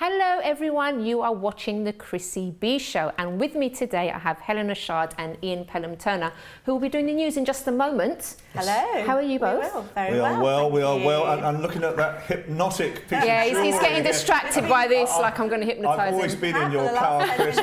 Hello everyone, you are watching the Chrissy B Show, and with me today I have Helena Shard and Ian Pelham-Turner, who will be doing the news in just a moment. Hello. How are you both? Very well. We are well, and looking at that hypnotic piece yeah, of he's getting distracted by this, like I'm going to hypnotise him. I've always been in your power, Chris,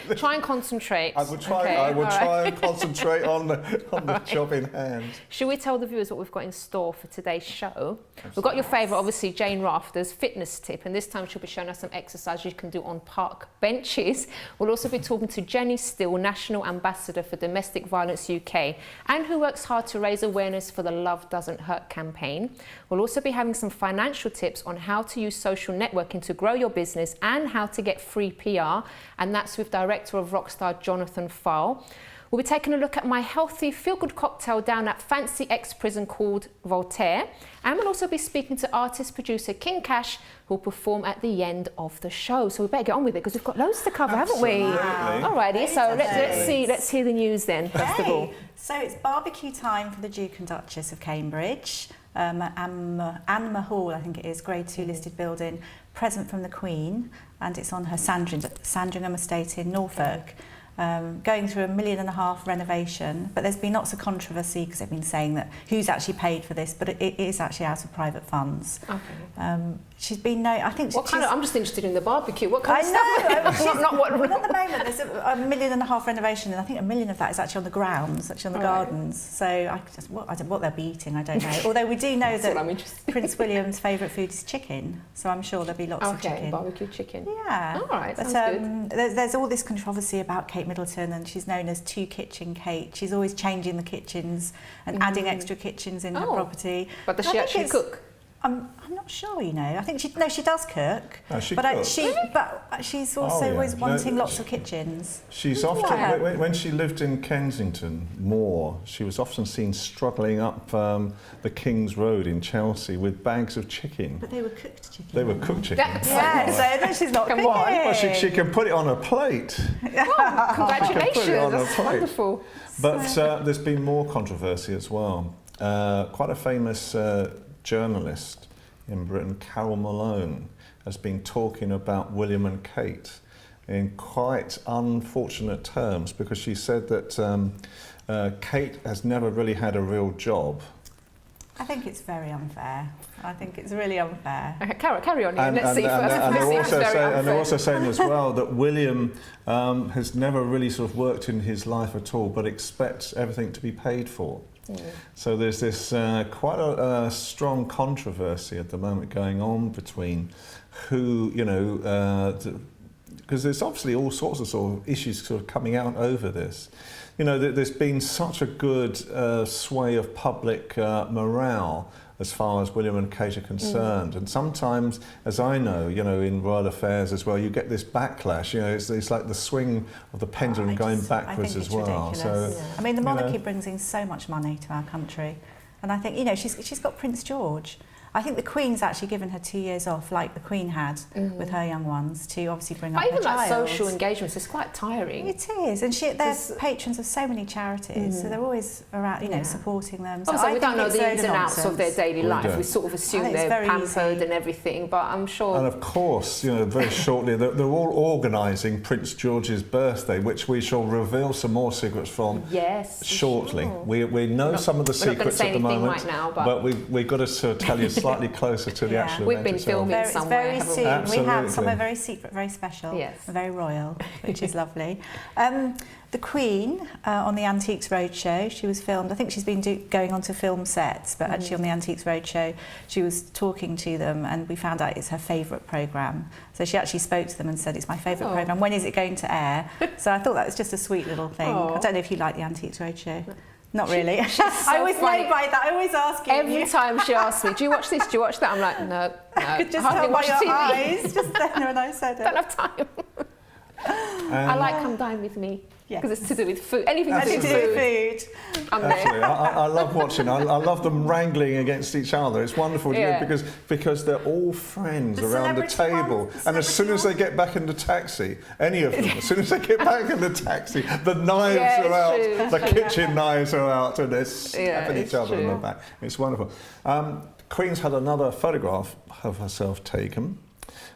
but try and concentrate. I would try. Okay, I would try and concentrate on the job in hand. Should we tell the viewers what we've got in store for today's show? We've got your favourite, obviously, Jane Wrafter's fitness tip, and this time she'll be showing us some exercise you can do on park benches. We'll also be talking to Jenni Steele, National Ambassador for Domestic Violence UK, and who works hard to raise awareness for the Love Doesn't Hurt campaign. We'll also be having some financial tips on how to use social networking to grow your business and how to get free PR, and that's with director of Rockstar Jonathan Fowle. We'll be taking a look at my healthy feel-good cocktail down at fancy ex-prison called Voltaire. And we'll also be speaking to artist-producer King Kash, who will perform at the end of the show. So we better get on with it because we've got loads to cover, haven't we? Alrighty, so let's hear the news then, first of all. So it's barbecue time for the Duke and Duchess of Cambridge. Anne Mahal, I think it is, Grade 2 listed building, present from the Queen, and it's on her Sandringham estate in Norfolk. Going through £1.5 million renovation, but there's been lots of controversy because they've been saying that who's actually paid for this, but it is actually out of private funds. Okay. She's been I think. What kind of? I'm just interested in the barbecue. What kind of stuff? Not what. Well, at the moment, there's £1.5 million renovation, and I think £1 million of that is actually on the grounds, actually on the gardens. So I don't know what they'll be eating. I don't know. Although we do know that Prince William's favourite food is chicken, so I'm sure there'll be lots of chicken. Barbecue chicken. Yeah. All right. But sounds good. There's all this controversy about Kate Middleton, and she's known as Two Kitchen Kate. She's always changing the kitchens and adding extra kitchens in her property. But does she actually cook? I'm not sure, you know. I think she does cook. But she's also always wanting lots of kitchens. She's often when she lived in Kensington Moor, she was often seen struggling up the King's Road in Chelsea with bags of chicken. But they were cooked chicken. They were cooked chicken. Yeah, so she's not cooking. Well, she can put it on a plate. Oh, congratulations! Put it on That's a plate. wonderful. But there's been more controversy as well. Quite a famous journalist in Britain, Carol Malone, has been talking about William and Kate in quite unfortunate terms because she said that Kate has never really had a real job. I think it's very unfair. I think it's really unfair. Okay, carry on, Ian. Let's see first. And they're also saying as well that William has never really sort of worked in his life at all, but expects everything to be paid for. So there's this quite a strong controversy at the moment going on between who, you know, because there's obviously all sorts of sort of issues sort of coming out over this. You know, there's been such a good sway of public morale as far as William and Kate are concerned. And sometimes, as I know, you know, in royal affairs as well, you get this backlash. You know, it's like the swing of the pendulum going backwards as well. Ridiculous. So, I mean, the monarchy brings in so much money to our country. And I think, you know, she's got Prince George. I think the Queen's actually given her 2 years off, like the Queen had with her young ones, to obviously bring up her child. Even like social engagements, it's quite tiring. It is, and they're patrons of so many charities, so they're always around, you know, supporting them. So we don't know the ins and outs of their daily life. We sort of assume they're pampered and everything, but I'm sure. And of course, you know, very shortly, they're all organising Prince George's birthday, which we shall reveal some more secrets from shortly. Sure. We know some of the secrets at the moment, right now, but we've got to sort of tell you slightly closer to the actual event. We've been filming somewhere. It's very soon. Absolutely. We have somewhere very secret, very special, very royal, which is lovely. The Queen on the Antiques Roadshow, she was filmed. I think she's been going on to film sets, but actually on the Antiques Roadshow, she was talking to them, and we found out it's her favourite programme. So she actually spoke to them and said, "It's my favourite programme. When is it going to air?" So I thought that was just a sweet little thing. I don't know if you like the Antiques Roadshow. Not really. I always know by that. I always ask you. Every time she asks me, "Do you watch this? Do you watch that?" I'm like, no. I could just tell by your eyes, just then when I said it. Don't have time. I like Come Dine With Me. Because it's to do with food. Anything to do with food. I'm there. I love watching. I love them wrangling against each other. It's wonderful because they're all friends around the table. And as soon as they get back in the taxi, any of them, as soon as they get back in the taxi, the knives are out, the kitchen knives are out, and they're slapping each other on the back. It's wonderful. Queen's had another photograph of herself taken.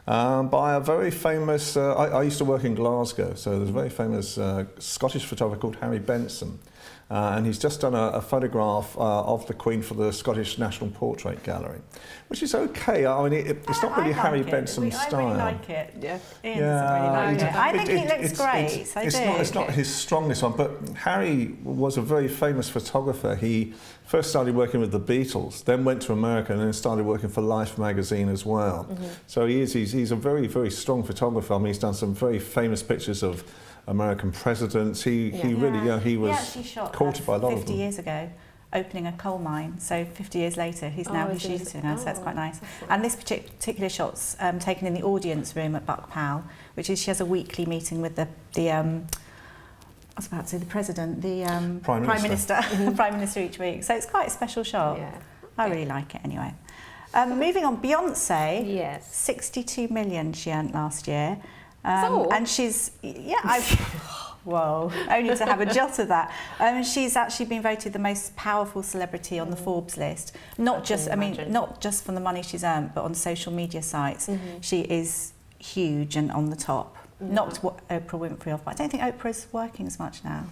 by a very famous, I used to work in Glasgow, so there's a very famous Scottish photographer called Harry Benson. And he's just done a photograph of the Queen for the Scottish National Portrait Gallery, which is okay. I mean, it's not really Harry Benson's style. I really like it. Yeah. Ian Yeah, doesn't really like it. I think it looks great. It's not his strongest one, but Harry was a very famous photographer. He first started working with the Beatles, then went to America, and then started working for Life magazine as well. So he's a very, very strong photographer. I mean, he's done some very famous pictures of American presidents. He was courted by a lot of them. 50 years ago, opening a coal mine. So 50 years later, he's shooting her. So that's quite nice. And this particular shot's taken in the audience room at Buck Powell, which is she has a weekly meeting with the I was about to say the president, the Prime Minister, Prime Minister each week. So it's quite a special shot. Yeah. I really like it anyway. Moving on, Beyonce. Yes. 62 million she earned last year. And she's, whoa, only to have a jot of that. She's actually been voted the most powerful celebrity on the Forbes list. Not just from the money she's earned, but on social media sites. She is huge and on the top. Knocked Oprah Winfrey off, but I don't think Oprah's working as much now.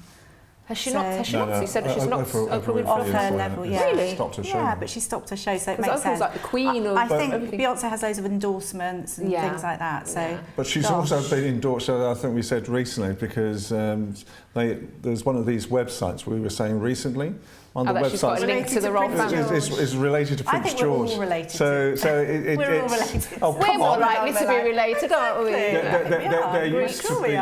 Has she not? Has she not? You said she's knocked Oprah Winfrey off her level. Yeah, really? Stopped her show. Yeah, but she stopped her show, so it makes sense. Like the Queen. I think Beyonce has loads of endorsements and things like that. So, but she's also been endorsed. I think we said recently because there's one of these websites we were saying recently. On the website, she's got a link to the wrong family. Is related to Prince George. We're all related. So we're all related. Oh, come on. We're more likely to be related, aren't we? There used to be.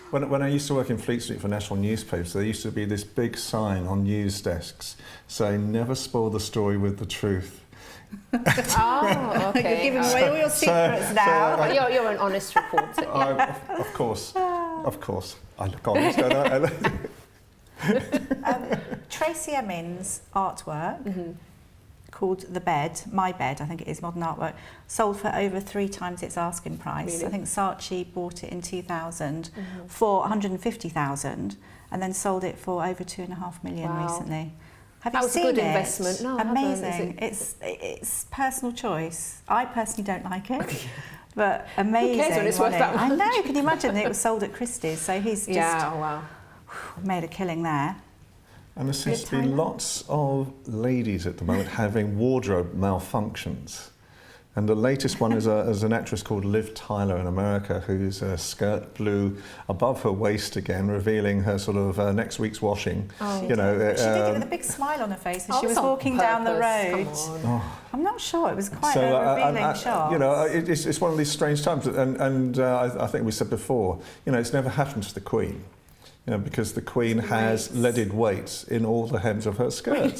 When I used to work in Fleet Street for national newspapers, there used to be this big sign on news desks saying, "Never spoil the story with the truth." Oh, okay. You're giving away all your secrets now. You're an honest reporter. Of course. I look honest, don't I? Tracy Emin's artwork called The Bed, My Bed, I think it is, modern artwork, sold for over 3 times its asking price. Really? I think Saatchi bought it in 2000 for 150,000 and then sold it for over 2.5 million recently. Have you seen it? That was a good investment. No, amazing. It's personal choice. I personally don't like it. But amazing. Who cares when it's worth that much? I know, can you imagine? It was sold at Christie's, so he's just made a killing there. And there seems to be lots of ladies at the moment having wardrobe malfunctions. And the latest one is an actress called Liv Tyler in America, whose skirt blew above her waist again, revealing her sort of next week's washing. Oh, she did it with a big smile on her face as she was walking down the road. I'm not sure, it was quite a revealing shot. You know, it's one of these strange times, and I think we said before, you know, it's never happened to the Queen. You know, because the Queen has leaded weights in all the hems of her skirts.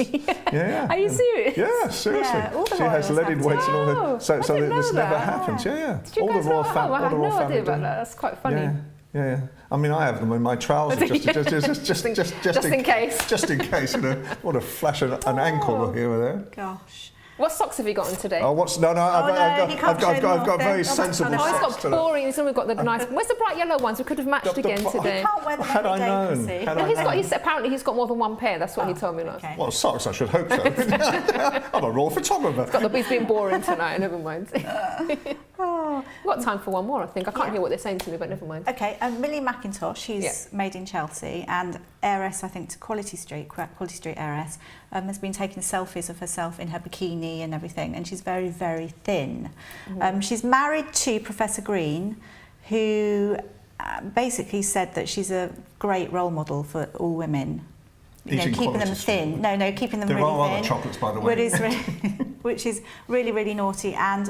Yeah. Are you serious? Yeah, seriously. Yeah, she has leaded weights in all the. So this never happens. Yeah. All the royal family. I had no idea about that. That's quite funny. Yeah. I mean, I have them in my trousers just in case. Just in case, you know. Want to flash an ankle here or there. Gosh. What socks have you got on today? Oh, I've got very sensible socks. Oh, he's got boring. We've got the nice. Where's the bright yellow ones? We could have matched again today. You can't wear them every day, Chrissy. Apparently he's got more than one pair. That's what he told me last. Okay. Well, socks, I should hope so. I'm a raw photographer. He's been boring tonight. Never mind. We've got time for one more, I think. I can't hear what they're saying to me, but never mind. Okay, Millie McIntosh, she's made in Chelsea, and heiress, I think, to Quality Street heiress, has been taking selfies of herself in her bikini and everything, and she's very, very thin. She's married to Professor Green, who basically said that she's a great role model for all women. Keeping them thin. No, keeping them really thin. There are other chocolates, by the way. Which is really, really naughty. And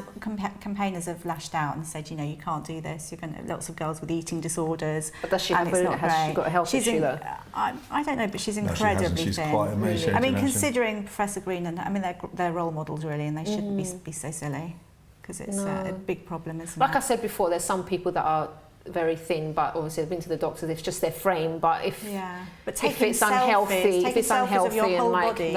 campaigners have lashed out and said, you can't do this. You're going to lots of girls with eating disorders. But does she has she got a health issue though? I don't know, but she's incredibly thin. She's quite amazing. I mean, considering Professor Green, and they're role models really, and they shouldn't be so silly because it's a big problem, isn't it? Like I said before, there's some people that are very thin, but obviously they've been to the doctor. It's just their frame. But if it's unhealthy, and like body,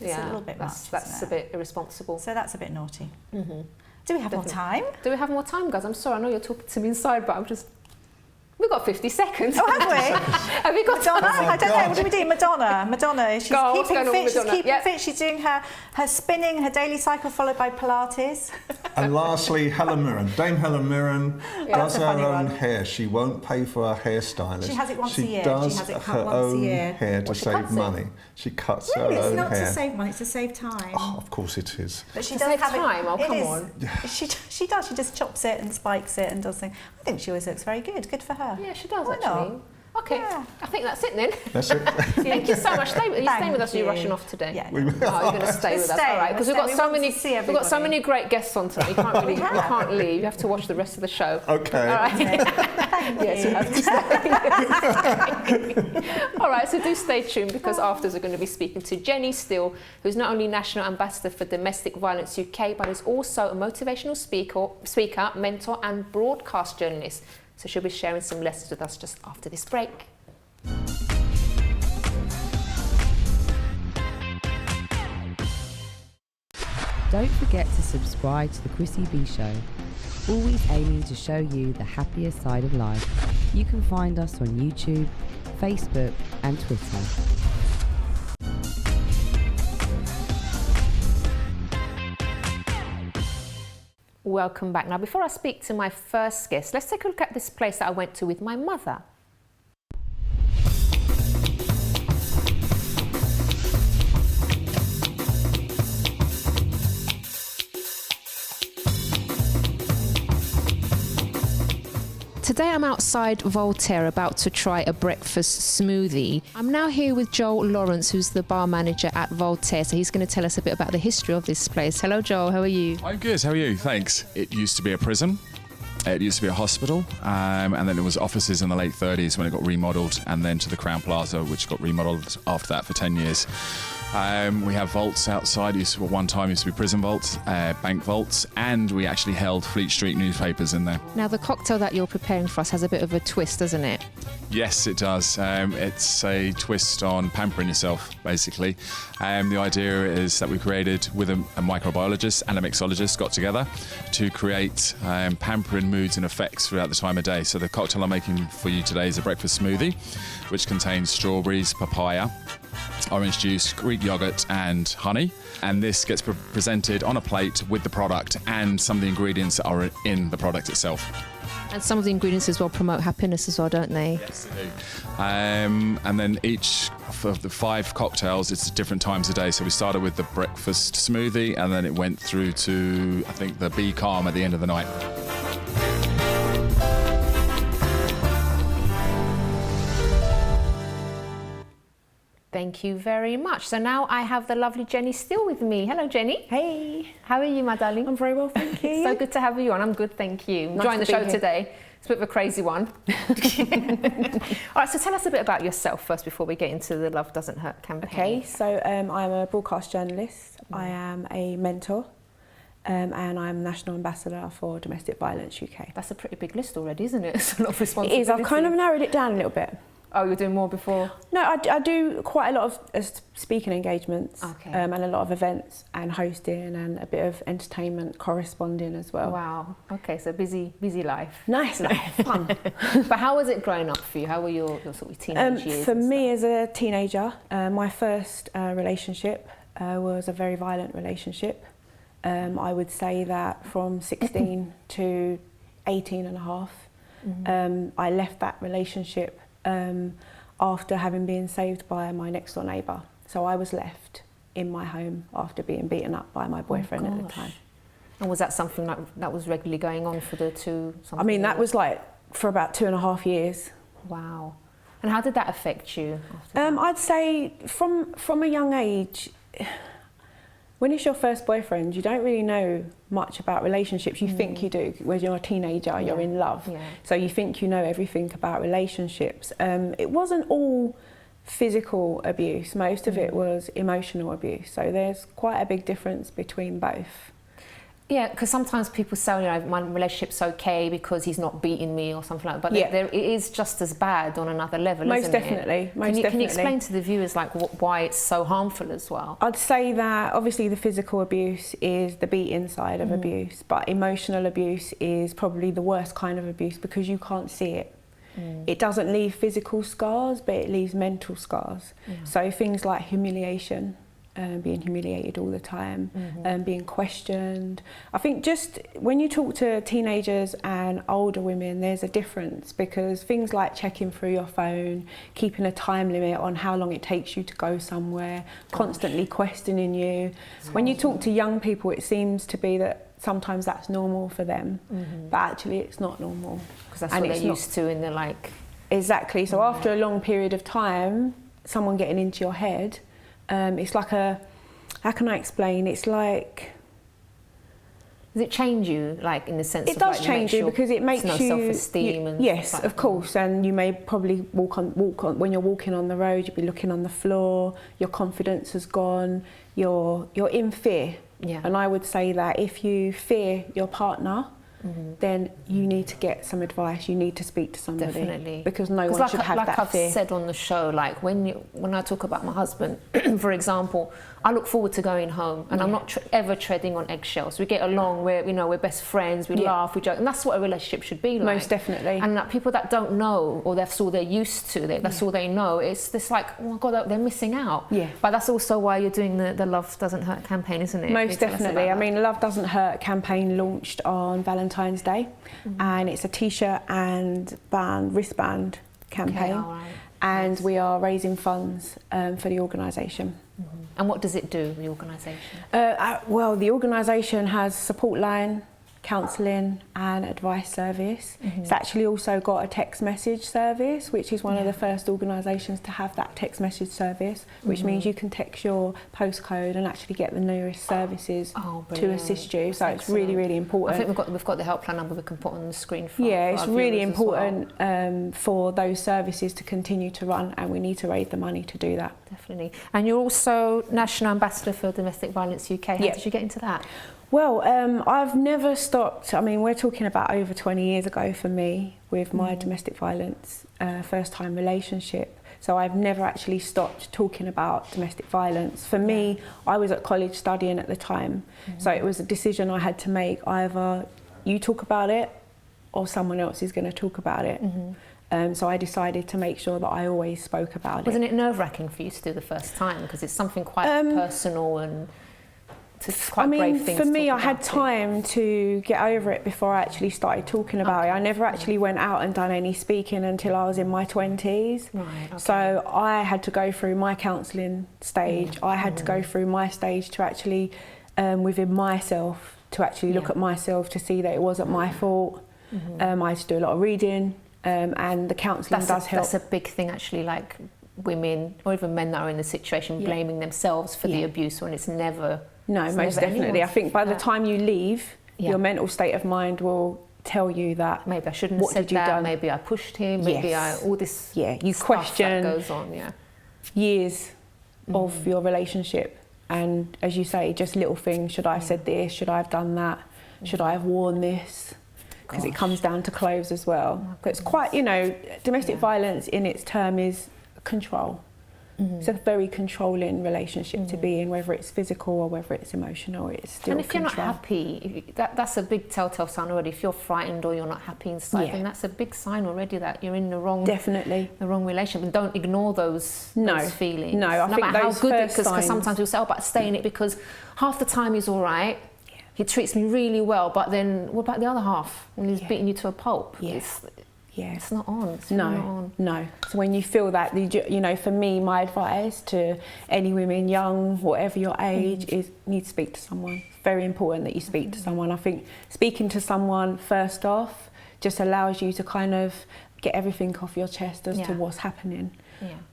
it's a little bit much. That's a bit irresponsible. So that's a bit naughty. Do we have more time? Do we have more time, guys? I'm sorry, I know you're talking to me inside, but I'm just. We've got 50 seconds. Oh, have we? Have we got Madonna? Oh I don't know. What do we do? Madonna. She's keeping fit. She's keeping fit. She's doing her spinning, her daily cycle followed by Pilates. And lastly, Helen Mirren. Dame Helen Mirren does her own hair. She won't pay for her hairstylist. She has it once a year. She does she has it her once own a year. hair to save money. She cuts her own hair. It's not to save money, it's to save time. Oh, of course it is. But she to does save have time? Oh, come on. She does. She just chops it and spikes it and does things. I think she always looks very good. Good for her. Yeah, she does, Why actually. not? Okay, Yeah. I think that's it then. That's it. Thank you so much. Are you staying with us or are you you. rushing off today? Yeah. Oh, you're going to stay with us. All right, because we've got so many great guests on tonight. You can't really, you can't leave. You have to watch the rest of the show. Okay. All right. Yes, you have to stay. All right, so do stay tuned because afters are going to be speaking to Jenni Steele, who's not only National Ambassador for Domestic Violence UK, but is also a motivational speaker, mentor and broadcast journalist. So she'll be sharing some lessons with us just after this break. Don't forget to subscribe to the Chrissy B Show, always aiming to show you the happier side of life. You can find us on YouTube, Facebook and Twitter. Welcome back. Now, before I speak to my first guest, let's take a look at this place that I went to with my mother. Today I'm outside Voltaire about to try a breakfast smoothie. I'm now here with Joel Lawrence, who's the bar manager at Voltaire, so he's going to tell us a bit about the history of this place. Hello Joel, how are you? I'm good, how are you? Thanks. It used to be a prison, it used to be a hospital, and then it was offices in the late 30s when it got remodelled, and then to the Crown Plaza, which got remodelled after that for 10 years. We have vaults outside. One time used to be prison vaults, bank vaults, and we actually held Fleet Street newspapers in there. Now the cocktail that you're preparing for us has a bit of a twist, doesn't it? Yes, it does. It's a twist on pampering yourself, basically. The idea is that we created with a microbiologist and a mixologist got together to create pampering moods and effects throughout the time of day. So the cocktail I'm making for you today is a breakfast smoothie, which contains strawberries, papaya, orange juice, Greek yogurt and honey, and this gets presented on a plate with the product and some of the ingredients that are in the product itself. And some of the ingredients as well promote happiness as well, don't they? Yes, they do. And then each of the 5 cocktails, it's different times a day. So we started with the breakfast smoothie and then it went through to, I think, the Be Calm at the end of the night. Thank you very much. So now I have the lovely Jenni Steele with me. Hello, Jenni. Hey. How are you, my darling? I'm very well, thank you. So good to have you on. I'm good, thank you. Enjoying the show today. It's a bit of a crazy one. All right, so tell us a bit about yourself first before we get into the Love Doesn't Hurt campaign. Okay, so I'm a broadcast journalist. I am a mentor. And I'm National Ambassador for Domestic Violence UK. That's a pretty big list already, isn't it? It's a lot of responsibility. It is. I've kind of narrowed it down a little bit. Oh, you're doing more before? No, I do quite a lot of speaking engagements, okay. And a lot of events and hosting and a bit of entertainment corresponding as well. Wow. Okay, so busy life. Nice life, fun. But how was it growing up for you? How were your sort of teenage years? For me as a teenager, my first relationship was a very violent relationship. I would say that from 16 to 18 and a half, I left that relationship after having been saved by my next door neighbour. So I was left in my home after being beaten up by my boyfriend at the time. And was that something that was regularly going on for the two? I mean, that was like for about 2.5 years. Wow. And how did that affect you? I'd say from a young age, when it's your first boyfriend, you don't really know much about relationships. You think you do. When you're a teenager, you're in love. Yeah. So you think you know everything about relationships. It wasn't all physical abuse. Most of it was emotional abuse. So there's quite a big difference between both. Yeah, because sometimes people say, you know, my relationship's okay because he's not beating me or something like that. But it is just as bad on another level, Most isn't definitely. it? Most definitely. Can you explain to the viewers like why it's so harmful as well? I'd say that obviously the physical abuse is the beating side of abuse, but emotional abuse is probably the worst kind of abuse because you can't see it. it doesn't leave physical scars, but it leaves mental scars. So things like humiliation, being humiliated all the time, being questioned. I think just when you talk to teenagers and older women, there's a difference, because things like checking through your phone, keeping a time limit on how long it takes you to go somewhere, constantly questioning you. When you talk to young people, it seems to be that sometimes that's normal for them, but actually it's not normal. Because that's what they're used to, and they're like... Exactly. So after a long period of time, someone getting into your head, it's like a, how can I explain? It's like... Does it change you, like, in the sense of... It does change you, because it makes you... self-esteem and... Yes, of course, and you may probably walk on, when you're walking on the road, you'll be looking on the floor, your confidence has gone, you're in fear. Yeah. And I would say that if you fear your partner, then you need to get some advice. You need to speak to somebody. Definitely. Because no one should have that fear. Like I've said on the show, like when I talk about my husband, for example, I look forward to going home, and I'm not ever treading on eggshells. We get along, we're best friends, we laugh, we joke, and that's what a relationship should be like. Most definitely. And that people that don't know, or that's all they're used to, that's all they know, it's this like, oh my God, they're missing out. Yeah. But that's also why you're doing the Love Doesn't Hurt campaign, isn't it? Most definitely. I mean, Love Doesn't Hurt campaign launched on Valentine's Day, and it's a t-shirt and wristband campaign. Okay, and we are raising funds for the organisation. And what does it do, the organisation? Well, the organisation has support line, counselling and advice service. It's actually also got a text message service, which is one of the first organisations to have that text message service, which means you can text your postcode and actually get the nearest services to assist you. So it's really, really important. I think we've got the helpline number we can put on the screen for it's really important for those services to continue to run, and we need to raise the money to do that. Definitely. And you're also National Ambassador for Domestic Violence UK. How did you get into that? Well, I've never stopped. I mean, we're talking about over 20 years ago for me with my domestic violence first-time relationship. So I've never actually stopped talking about domestic violence. For me, I was at college studying at the time. So it was a decision I had to make. Either you talk about it or someone else is going to talk about it. So I decided to make sure that I always spoke about it. Wasn't it nerve-wracking for you to do the first time? Because it's something quite personal and... I mean, for me, I had time to get over it before I actually started talking about it. I never actually went out and done any speaking until I was in my 20s. So I had to go through my counselling stage. I had to go through my stage to actually, within myself, to actually look at myself to see that it wasn't my fault. I had to do a lot of reading, and the counselling does help. That's a big thing, actually, like women or even men that are in the situation blaming themselves for the abuse when it's never... No, most definitely. I think by the time you leave, your mental state of mind will tell you that maybe I shouldn't have said that, maybe I pushed him, maybe all this you question that goes on, years of your relationship. And as you say, just little things, should I have said this, should I have done that, should I have worn this? Because it comes down to clothes as well. But it's quite, domestic violence in its term is control. It's a very controlling relationship to be in, whether it's physical or whether it's emotional. It's still And if control. you're not happy, that's a big telltale sign already. If you're frightened or you're not happy inside, then that's a big sign already that you're in the wrong relationship. And don't ignore those feelings. No, I think matter how those good first because sometimes you'll say, oh, but stay in it because half the time he's all right. He treats me really well, but then what about the other half when he's beating you to a pulp? It's not on. It's not on. No. So when you feel that, for me, my advice to any women, young, whatever your age, is you need to speak to someone. It's very important that you speak to someone. I think speaking to someone first off just allows you to kind of get everything off your chest as to what's happening.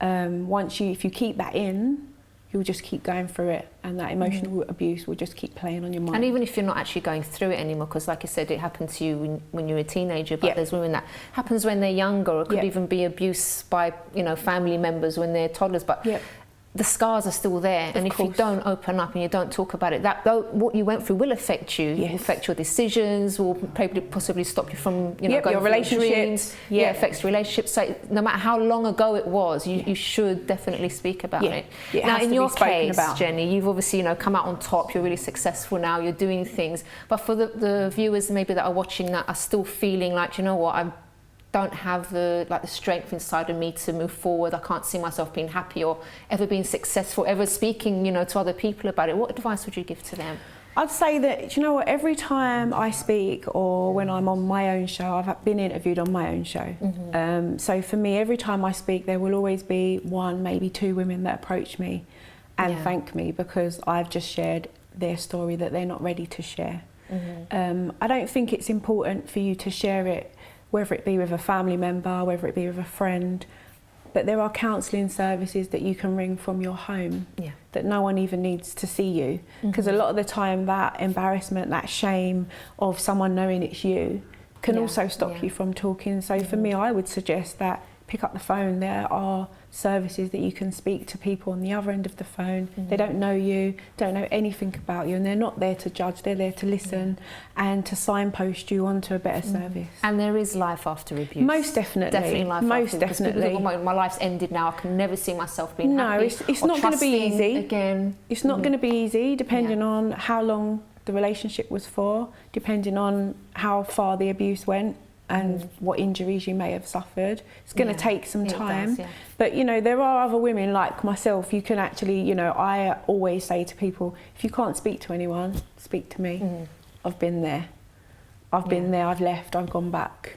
If you keep that in, you'll just keep going through it, and that emotional abuse will just keep playing on your mind. And even if you're not actually going through it anymore, because like I said, it happened to you when you were a teenager, but there's women that happens when they're younger, or it could even be abuse by family members when they're toddlers, but the scars are still there, and if you don't open up and you don't talk about it, what you went through will affect you. It will affect your decisions, will possibly stop you from going your relationships. It affects relationships. So no matter how long ago it was, you should definitely speak about it. Now, in your case, Jenni, you've obviously come out on top. You're really successful now. You're doing things, but for the viewers maybe that are watching that are still feeling like, you know what, don't have the strength inside of me to move forward. I can't see myself being happy or ever being successful, ever speaking, to other people about it. What advice would you give to them? I'd say that, you know what, every time I speak or when I'm on my own show, I've been interviewed on my own show. So for me, every time I speak, there will always be one, maybe two women that approach me and thank me because I've just shared their story that they're not ready to share. I don't think it's important for you to share it, whether it be with a family member, whether it be with a friend, but there are counselling services that you can ring from your home that no one even needs to see you. Because a lot of the time that embarrassment, that shame of someone knowing it's you can also stop you from talking. So for me, I would suggest that pick up the phone. There are services that you can speak to people on the other end of the phone. They don't know you, don't know anything about you, and they're not there to judge, they're there to listen and to signpost you onto a better service. And there is life after abuse. Most definitely. Definitely life Most after definitely. My life's ended now, I can never see myself being happy. No, it's not going to be easy. Again. It's not going to be easy, depending on how long the relationship was for, depending on how far the abuse went and what injuries you may have suffered. It's going to take some time. But, there are other women like myself. You can actually, I always say to people, if you can't speak to anyone, speak to me. I've been there. I've been there, I've left, I've gone back.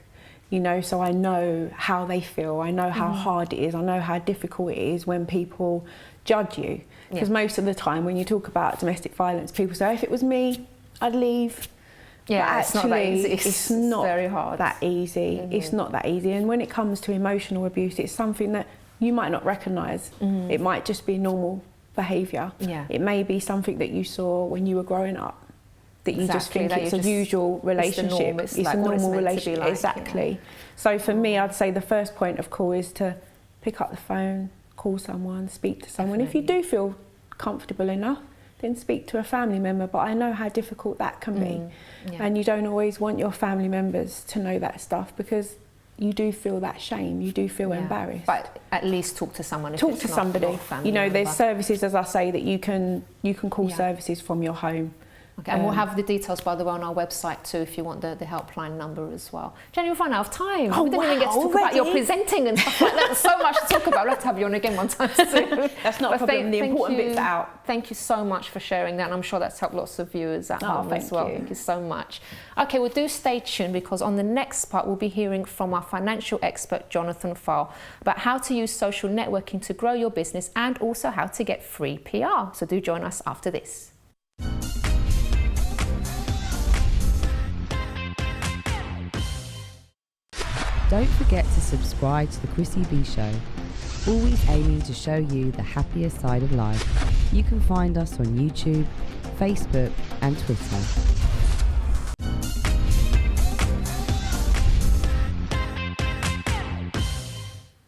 So I know how they feel. I know how hard it is. I know how difficult it is when people judge you. Because most of the time when you talk about domestic violence, people say, if it was me, I'd leave. Yeah, it's not that easy. It's not very hard. That easy. It's not that easy. And when it comes to emotional abuse, it's something that you might not recognise. It might just be normal behaviour. It may be something that you saw when you were growing up, that you just think it's a usual relationship. It's a normal relationship. Exactly. So for me, I'd say the first point of call is to pick up the phone, call someone, speak to someone. If you do feel comfortable enough, then speak to a family member, but I know how difficult that can be. And you don't always want your family members to know that stuff because you do feel that shame, you do feel embarrassed. But at least talk to someone. If talk it's to not somebody. Your family there's member. services, as I say, that you can call services from your home. Okay, and we'll have the details, by the way, on our website too, if you want the helpline number as well. Jenni, we've run out of time. We didn't even get to talk about your presenting and stuff like that. There's so much to talk about. Let's have you on again one time soon. That's not a problem. The important bits are out. Thank you so much for sharing that, and I'm sure that's helped lots of viewers at home as well. Thank you so much. Okay, well, do stay tuned because on the next part, we'll be hearing from our financial expert, Jonathan Farr, about how to use social networking to grow your business and also how to get free PR. So do join us after this. Don't forget to subscribe to the Chrissy B Show, always aiming to show you the happier side of life. You can find us on YouTube, Facebook and Twitter.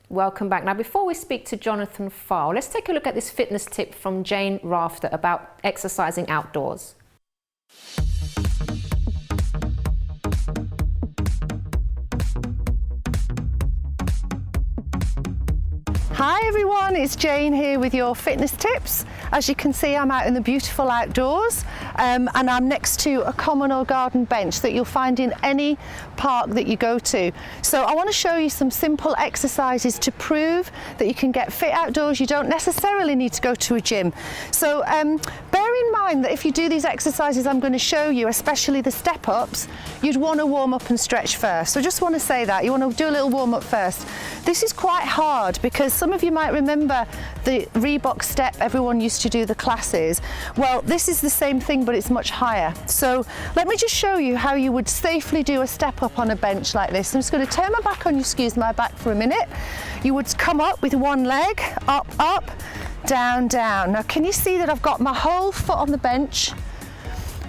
Welcome back. Now, before we speak to Jonathan Farr, let's take a look at this fitness tip from Jane Wrafter about exercising outdoors. Hi everyone, it's Jane here with your fitness tips. As you can see, I'm out in the beautiful outdoors and I'm next to a common or garden bench that you'll find in any park that you go to. So I want to show you some simple exercises to prove that you can get fit outdoors. You don't necessarily need to go to a gym. So bear in mind that if you do these exercises I'm going to show you, especially the step-ups, you'd want to warm up and stretch first. So I just want to say that. You want to do a little warm-up first. This is quite hard because some of you might remember the Reebok step everyone used to do the classes. Well, this is the same thing, but it's much higher. So let me just show you how you would safely do a step up on a bench like this. I'm just going to turn my back on you, excuse my back for a minute. You would come up with one leg, up, up, down, down. Now, can you see that I've got my whole foot on the bench?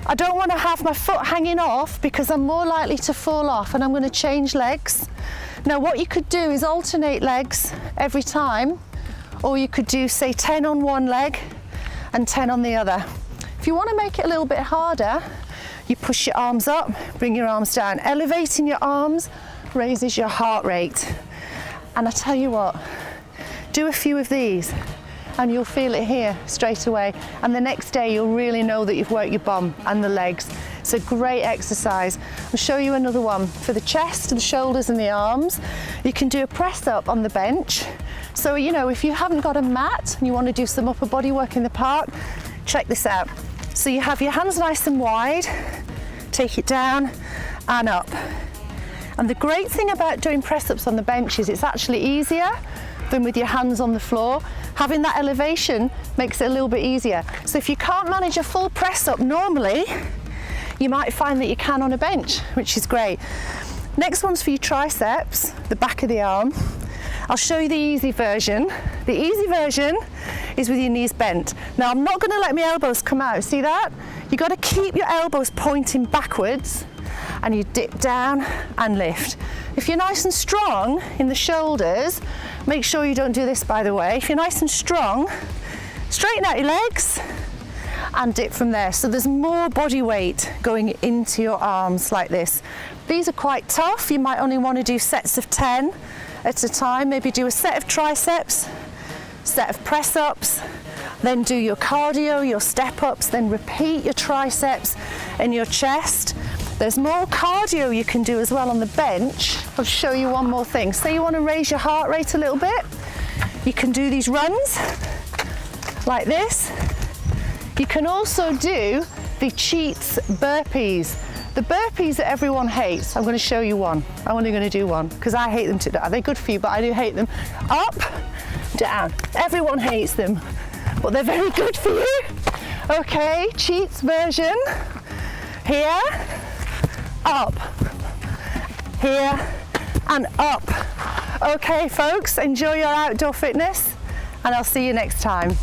I don't want to have my foot hanging off because I'm more likely to fall off, and I'm going to change legs. Now what you could do is alternate legs every time, or you could do say 10 on one leg and 10 on the other. If you want to make it a little bit harder, you push your arms up, bring your arms down. Elevating your arms raises your heart rate. And I tell you what, do a few of these and you'll feel it here straight away. And the next day you'll really know that you've worked your bum and the legs. It's a great exercise. I'll show you another one. For the chest, the shoulders and the arms, you can do a press up on the bench. So, you know, if you haven't got a mat and you want to do some upper body work in the park, check this out. So you have your hands nice and wide, take it down and up. And the great thing about doing press-ups on the bench is it's actually easier than with your hands on the floor. Having that elevation makes it a little bit easier. So if you can't manage a full press-up normally, you might find that you can on a bench, which is great. Next one's for your triceps, the back of the arm. I'll show you the easy version. The easy version is with your knees bent. Now I'm not going to let my elbows come out, see that? You've got to keep your elbows pointing backwards and you dip down and lift. If you're nice and strong in the shoulders, make sure you don't do this by the way. If you're nice and strong, straighten out your legs and dip from there. So there's more body weight going into your arms like this. These are quite tough. You might only want to do sets of 10 at a time. Maybe do a set of triceps, set of press ups, then do your cardio, your step ups, then repeat your triceps and your chest. There's more cardio you can do as well on the bench. I'll show you one more thing. Say you want to raise your heart rate a little bit. You can do these runs like this. You can also do the cheats burpees. The burpees that everyone hates, I'm going to show you one. I'm only going to do one because I hate them too. They're good for you, but I do hate them. Up, down. Everyone hates them, but they're very good for you. Okay, cheats version. Here, up. Here, and up. Okay, folks, enjoy your outdoor fitness, and I'll see you next time.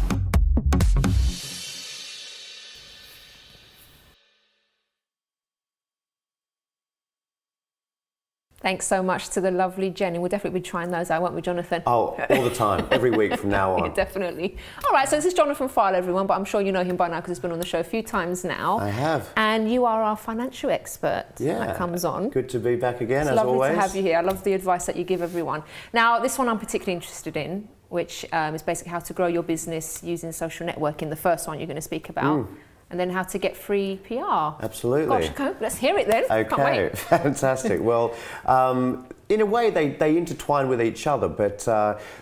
Thanks so much to the lovely Jenni. We'll definitely be trying those out, won't we, Jonathan? Oh, all the time, every week from now on. Yeah, definitely. All right, so this is Jonathan File, everyone, but I'm sure you know him by now because he's been on the show a few times now. I have. And you are our financial expert that comes on. Good to be back again, as always. It's lovely to have you here. I love the advice that you give everyone. Now, this one I'm particularly interested in, which is basically how to grow your business using social networking, the first one you're going to speak about. And then how to get free PR. Absolutely. Gosh, let's hear it then. Okay, can't wait. Fantastic. Well, in a way they intertwine with each other, but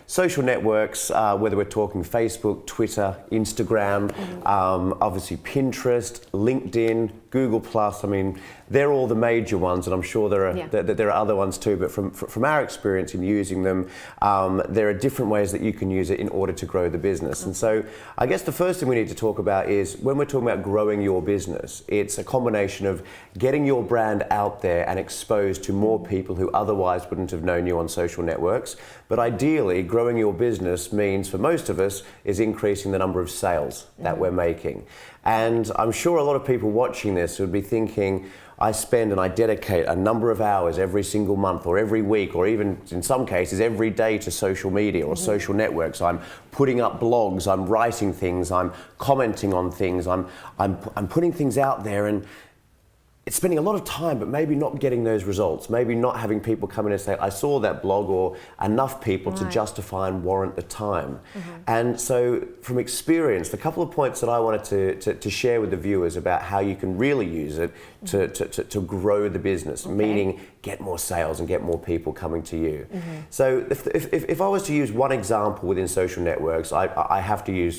social networks, whether we're talking Facebook, Twitter, Instagram, obviously Pinterest, LinkedIn, Google+, I mean, they're all the major ones, and I'm sure there are other ones too, but from our experience in using them, there are different ways that you can use it in order to grow the business. And so I guess the first thing we need to talk about is when we're talking about growing your business, it's a combination of getting your brand out there and exposed to more people who otherwise wouldn't have known you on social networks. But ideally, growing your business means, for most of us, is increasing the number of sales that we're making. And I'm sure a lot of people watching this would be thinking, I spend and I dedicate a number of hours every single month or every week or even in some cases every day to social media or social networks. I'm putting up blogs, I'm writing things, I'm commenting on things, I'm putting things out there, and it's spending a lot of time but maybe not getting those results, maybe not having people come in and say, I saw that blog, or enough people to justify and warrant the time. And so from experience, the couple of points that I wanted to share with the viewers about how you can really use it to grow the business, meaning get more sales and get more people coming to you. So if I was to use one example within social networks, I have to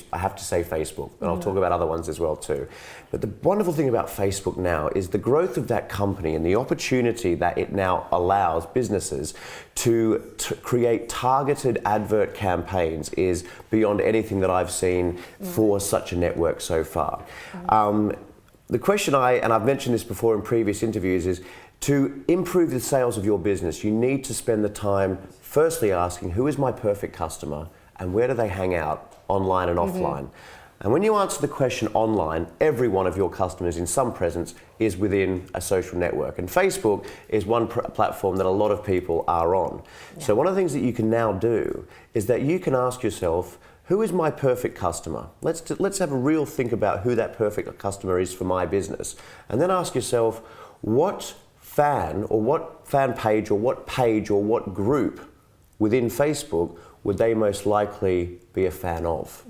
say Facebook, and I'll talk about other ones as well too. But the wonderful thing about Facebook now is the growth of that company and the opportunity that it now allows businesses to create targeted advert campaigns is beyond anything that I've seen for such a network so far. The question and I've mentioned this before in previous interviews, is to improve the sales of your business, you need to spend the time firstly asking, who is my perfect customer and where do they hang out online and offline? And when you answer the question online, every one of your customers in some presence is within a social network. And Facebook is one platform that a lot of people are on. So one of the things that you can now do is that you can ask yourself, who is my perfect customer? Let's have a real think about who that perfect customer is for my business. And then ask yourself, what fan or what fan page or what group within Facebook would they most likely be a fan of?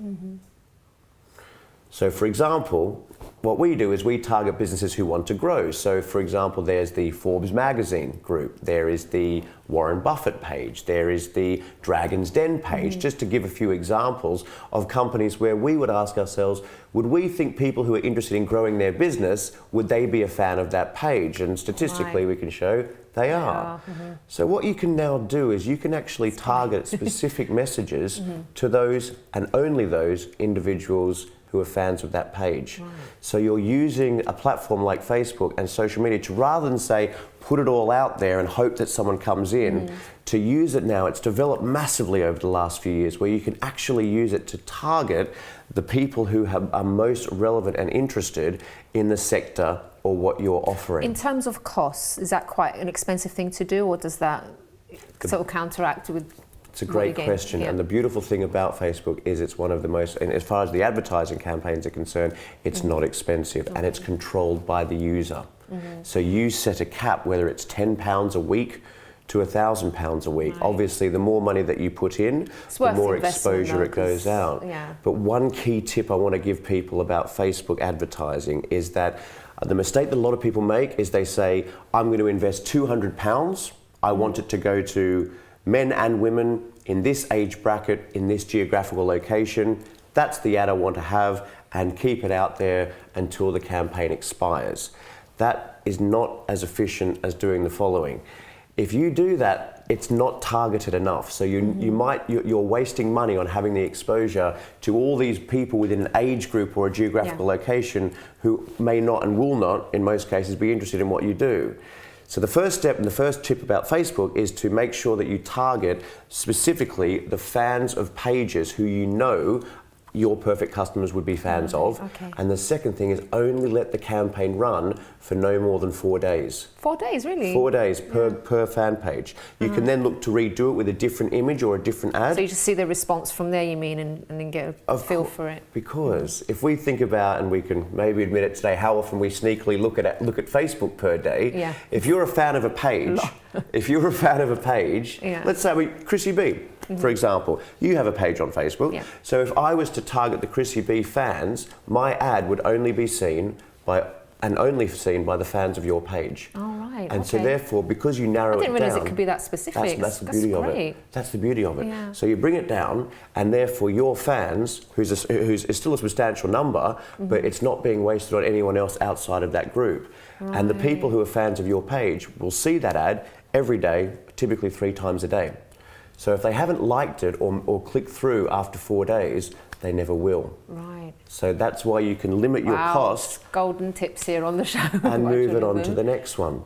So for example, what we do is we target businesses who want to grow. So for example, there's the Forbes magazine group, there is the Warren Buffett page, there is the Dragon's Den page, just to give a few examples of companies where we would ask ourselves, would we think people who are interested in growing their business, would they be a fan of that page? And statistically we can show they are. So what you can now do is you can actually target specific messages to those and only those individuals who are fans of that page. So you're using a platform like Facebook and social media to, rather than say, put it all out there and hope that someone comes in, to use it now. It's developed massively over the last few years where you can actually use it to target the people who are most relevant and interested in the sector or what you're offering. In terms of costs, is that quite an expensive thing to do, or does that sort of counteract with? It's a great question, and the beautiful thing about Facebook is it's one of the most, and as far as the advertising campaigns are concerned, it's not expensive and it's controlled by the user. So you set a cap, whether it's £10 a week to £1,000 a week. Obviously, the more money that you put in, the more exposure it goes out. But one key tip I want to give people about Facebook advertising is that the mistake that a lot of people make is they say, I'm going to invest £200, I want it to go to men and women in this age bracket, in this geographical location. That's the ad I want to have, and keep it out there until the campaign expires. That is not as efficient as doing the following. If you do that, it's not targeted enough. So you're wasting money on having the exposure to all these people within an age group or a geographical location who may not and will not, in most cases, be interested in what you do. So the first step and the first tip about Facebook is to make sure that you target specifically the fans of pages who you know your perfect customers would be fans of. And the second thing is only let the campaign run for no more than 4 days. 4 days, really? 4 days per fan page. You can then look to redo it with a different image or a different ad. So you just see the response from there, you mean, and then get a feel for it. Because if we think about, and we can maybe admit it today, how often we sneakily look at Facebook per day. If you're a fan of a page, let's say Chrissy B, for example, you have a page on Facebook. So if I was to target the Chrissy B fans, my ad would only be seen by the fans of your page. And so therefore, because you narrow it down... I didn't realise it could be that specific. That's the beauty of it. That's the beauty of it. So you bring it down, and therefore your fans, who's still a substantial number, but it's not being wasted on anyone else outside of that group. And the people who are fans of your page will see that ad every day, typically 3 times a day. So if they haven't liked it or clicked through after 4 days, they never will. So that's why you can limit your costs. Golden tips here on the show. And move it on to the next one.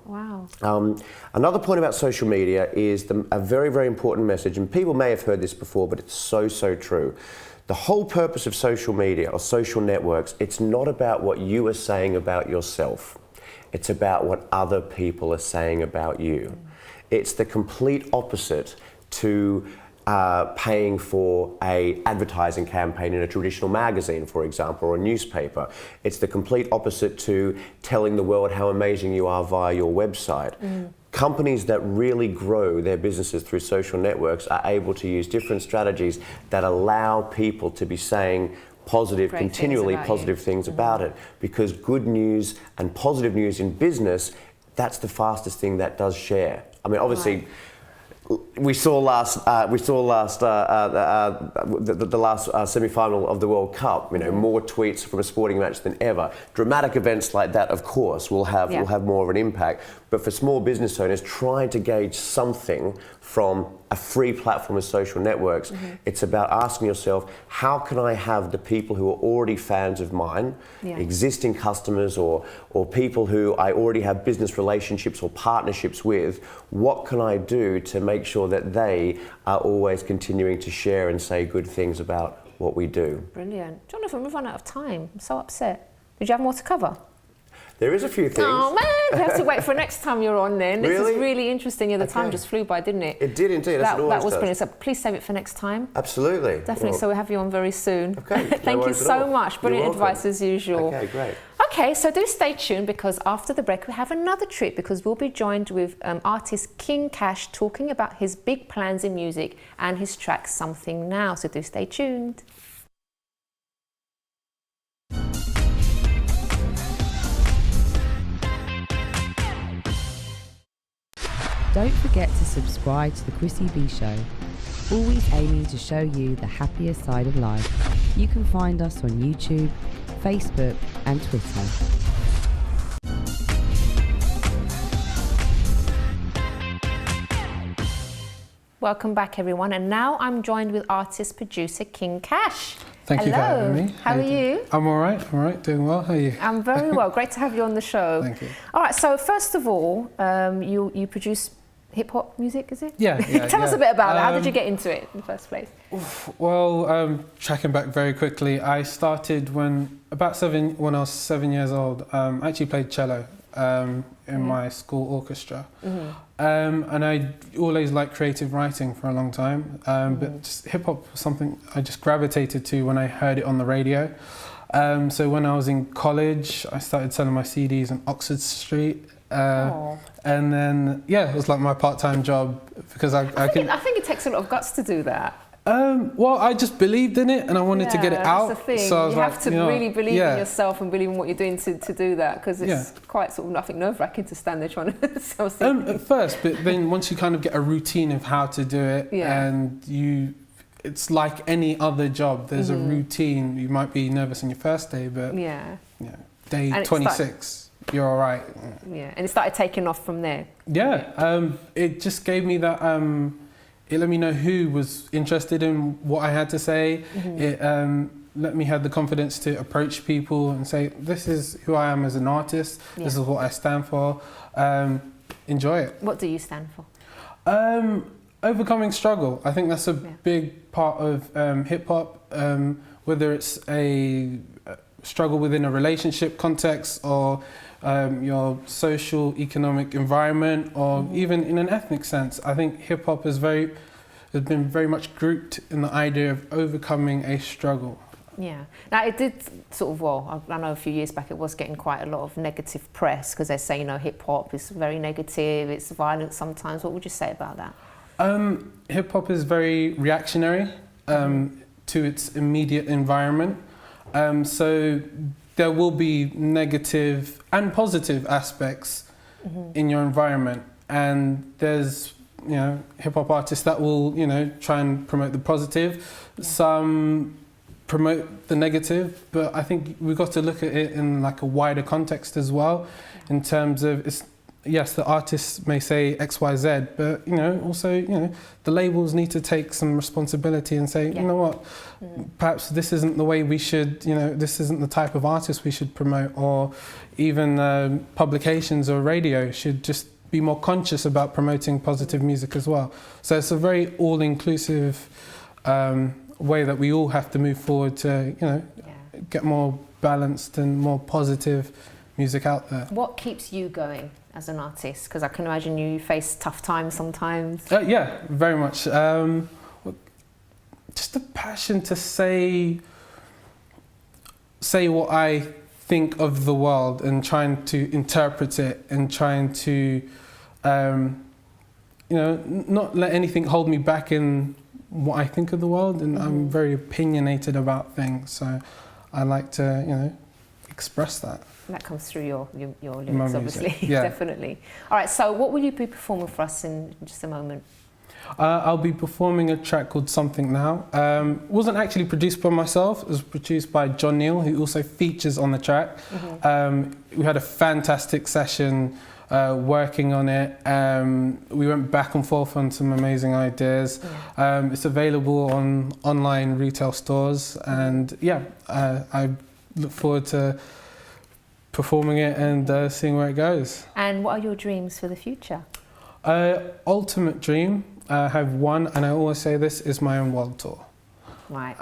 Another point about social media is a very, very important message, and people may have heard this before, but it's so, so true. The whole purpose of social media or social networks, it's not about what you are saying about yourself. It's about what other people are saying about you. It's the complete opposite to paying for an advertising campaign in a traditional magazine, for example, or a newspaper. It's the complete opposite to telling the world how amazing you are via your website. Companies that really grow their businesses through social networks are able to use different strategies that allow people to be saying continually positive things about it, because good news and positive news in business, that's the fastest thing that does share. I mean, obviously, we saw the last semi-final of the World Cup. More tweets from a sporting match than ever. Dramatic events like that, of course, will have more of an impact. But for small business owners trying to gauge something from a free platform of social networks, it's about asking yourself, how can I have the people who are already fans of mine, existing customers or people who I already have business relationships or partnerships with, what can I do to make sure that they are always continuing to share and say good things about what we do? Brilliant. Jonathan, we've run out of time. I'm so upset. Did you have more to cover? There is a few things. Oh man, we have to wait for next time you're on then. This is really interesting. The time just flew by, didn't it? It did indeed. That was brilliant. So please save it for next time. Absolutely. Definitely. So we'll have you on very soon. Okay. Thank you so much. Brilliant advice as usual. Okay, great. Okay, so do stay tuned, because after the break we have another treat, because we'll be joined with artist King Kash talking about his big plans in music and his track Something Now. So do stay tuned. Don't forget to subscribe to the Chrissy B Show, always aiming to show you the happier side of life. You can find us on YouTube, Facebook and Twitter. Welcome back, everyone. And now I'm joined with artist producer King Kash. Thank you for having me. How are you? I'm all right, doing well. How are you? I'm very well. Great to have you on the show. Thank you. All right, so first of all, you produce hip-hop music, is it? Yeah. Tell us a bit about that. How did you get into it in the first place? Well, tracking back very quickly, I started when I was 7 years old. I actually played cello in my school orchestra. And I always liked creative writing for a long time, but just hip-hop was something I just gravitated to when I heard it on the radio. So when I was in college, I started selling my CDs on Oxford Street. And then, it was like my part-time job because I think it takes a lot of guts to do that. Well, I just believed in it and I wanted to get it out. That's the thing. So I was you have to really believe in yourself and believe in what you're doing to do that, because it's quite sort of nothing nerve-wracking to stand there trying to sell CDs. At first, but then once you kind of get a routine of how to do it, and it's like any other job. There's a routine. You might be nervous on your first day, but day 26, you're all right. Yeah, and it started taking off from there. Yeah, it just gave me that. It let me know who was interested in what I had to say. It let me have the confidence to approach people and say, this is who I am as an artist, this is what I stand for, enjoy it. What do you stand for? Overcoming struggle. I think that's a big part of hip-hop, whether it's a struggle within a relationship context or your social, economic environment, or even in an ethnic sense. I think hip-hop has been very much grouped in the idea of overcoming a struggle. Yeah. Now it did sort of, I know a few years back it was getting quite a lot of negative press because they say, hip-hop is very negative, it's violent sometimes. What would you say about that? Hip-hop is very reactionary to its immediate environment. So there will be negative and positive aspects in your environment, and there's hip-hop artists that will try and promote the positive, some promote the negative, but I think we've got to look at it in like a wider context as well, in terms of yes, the artists may say XYZ, but also the labels need to take some responsibility and say, you know what, perhaps this isn't the way we should, this isn't the type of artist we should promote, or even publications or radio should just be more conscious about promoting positive music as well. So it's a very all-inclusive way that we all have to move forward to, get more balanced and more positive music out there. What keeps you going as an artist? Because I can imagine you face tough times sometimes. Yeah, very much. Just a passion to say what I think of the world and trying to interpret it and trying to, not let anything hold me back in what I think of the world. And I'm very opinionated about things, so I like to, express that. And that comes through your lyrics, obviously. Yeah. Definitely. All right, so what will you be performing for us in just a moment? I'll be performing a track called Something Now. It wasn't actually produced by myself, it was produced by John Neal, who also features on the track. We had a fantastic session working on it. We went back and forth on some amazing ideas. It's available on online retail stores, and I look forward to performing it and seeing where it goes. And what are your dreams for the future? Ultimate dream, I have one, and I always say this, is my own world tour. Right.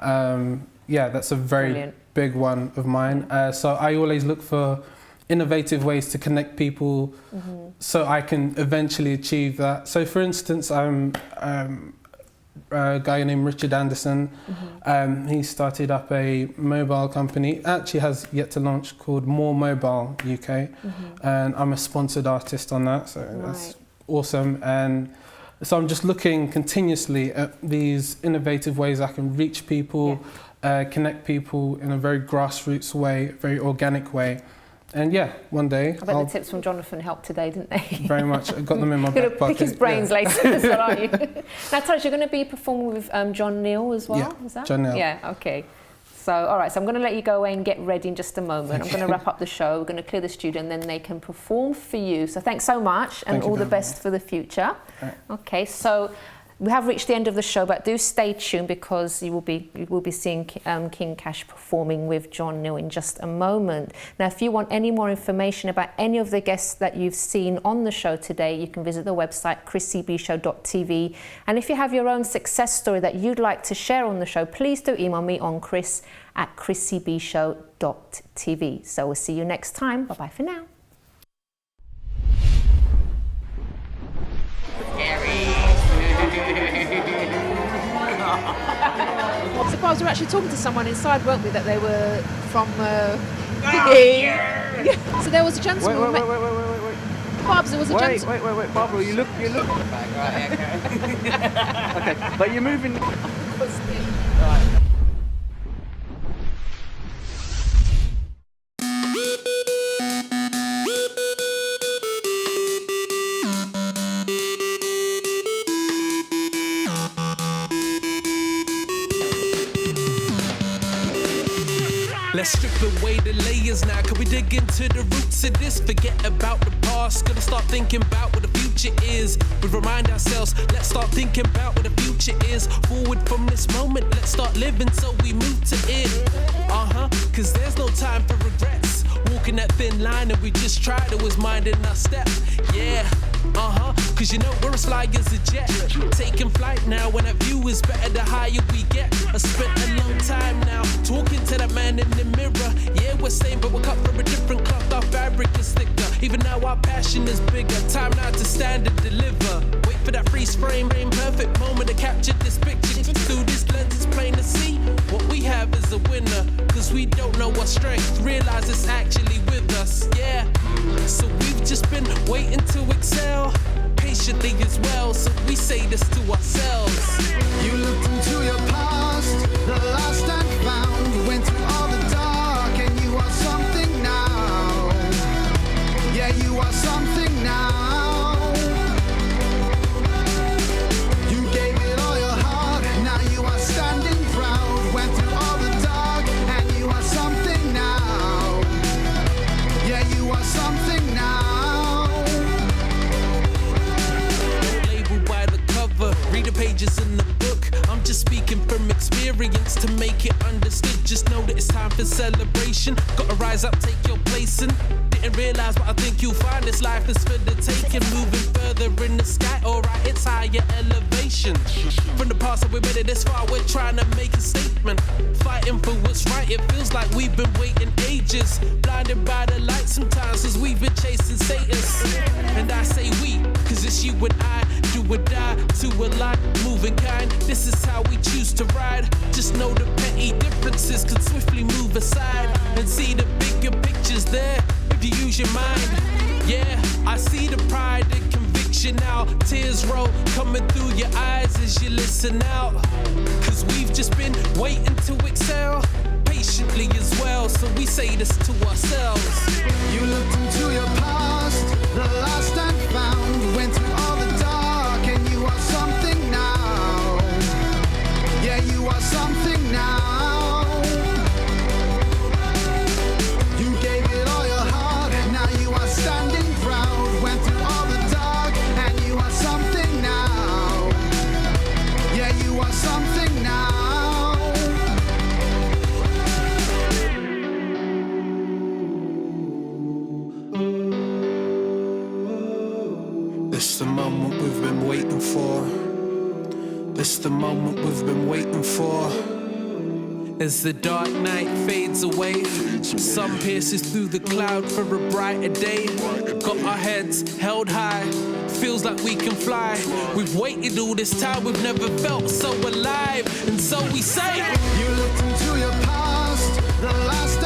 That's a very big one of mine. So I always look for innovative ways to connect people so I can eventually achieve that. So for instance, I'm a guy named Richard Anderson. He started up a mobile company, actually has yet to launch, called More Mobile UK, and I'm a sponsored artist on that, so that's awesome. And so I'm just looking continuously at these innovative ways I can reach people, connect people in a very grassroots way, very organic way, And yeah, one day I bet the tips from Jonathan helped today, didn't they? Very much. I got them in my You're back going to pocket. pick his brains later as well, aren't you? Now tell us, you're going to be performing with John Neal as well, Yeah, is that? John Neal. Yeah, okay. So, all right, so I'm going to let you go away and get ready in just a moment. I'm going to wrap up the show. We're going to clear the studio and then they can perform for you. So thanks so much and all the best for the future. Right. Okay, so we have reached the end of the show, but do stay tuned because you will be seeing King Kash performing with John Neal in just a moment. Now, if you want any more information about any of the guests that you've seen on the show today, you can visit the website chrissybshow.tv. And if you have your own success story that you'd like to share on the show, please do email me on chris@chrissybshow.tv. So we'll see you next time. Bye-bye for now. I suppose we were actually talking to someone inside, weren't we, that they were from So there was a gentleman. Wait. Barbs, there was a gentleman. Wait, Barbara, you look. Right, okay. Okay, but you're moving. Right. Let's strip away the layers now. Can we dig into the roots of this? Forget about the past. Gonna start thinking about what the future is. We remind ourselves, let's start thinking about what the future is. Forward from this moment, let's start living so we move to it. Cause there's no time for regrets. Walking that thin line and we just tried, it was minding our step. Yeah. Cause you know we're as fly as a jet. Taking flight now, when that view is better the higher we get. I spent a long time now talking to that man in the mirror. Yeah, we're same, but we're cut from a different cloth. Our fabric is thicker. Even now our passion is bigger. Time now to stand and deliver. Wait for that freeze frame, perfect moment to capture this picture. Through this lens, it's plain to see what we have is a winner. Cause we don't know our strength. Realize it's actually with us. Yeah. So we've just been waiting to excel. Patiently as well, so we say this to ourselves. You looked into your past, the lost and found. You went through all the dark and you are something now. Yeah, you are something now. You gave it all your heart, now you are standing proud. Went through all the dark and you are something now. Yeah, you are something now. Read the pages in the book. I'm just speaking from experience to make it understood. Just know that it's time for celebration. Gotta rise up, take your place and didn't realize what I think you'll find. This life is for the taking. Moving further in the sky, alright, it's higher elevation. From the past that we made it this far, we're trying to make a statement. Fighting for what's right, it feels like we've been waiting ages. Blinded by the light sometimes, cause we've been chasing Satan's. And I say we, cause it's you and I. Do or die to a life, moving kind. This is how we choose to ride. Just know the petty differences can swiftly move aside and see the bigger pictures there if you use your mind. Yeah, I see the pride and conviction now. Tears roll coming through your eyes as you listen out. Cause we've just been waiting to excel patiently as well. So we say this to ourselves. You looked into your past, the lost and found. You went through all the dark and you are something now. Yeah, you are something now. You gave it all your heart, now you are standing proud. Went through all the dark and you are something now. Yeah, you are something now. This the moment we've been waiting for. This the moment we've been waiting for. As the dark night fades away, sun pierces through the cloud for a brighter day. Got our heads held high, feels like we can fly. We've waited all this time, we've never felt so alive. And so we say, you looked into your past, the last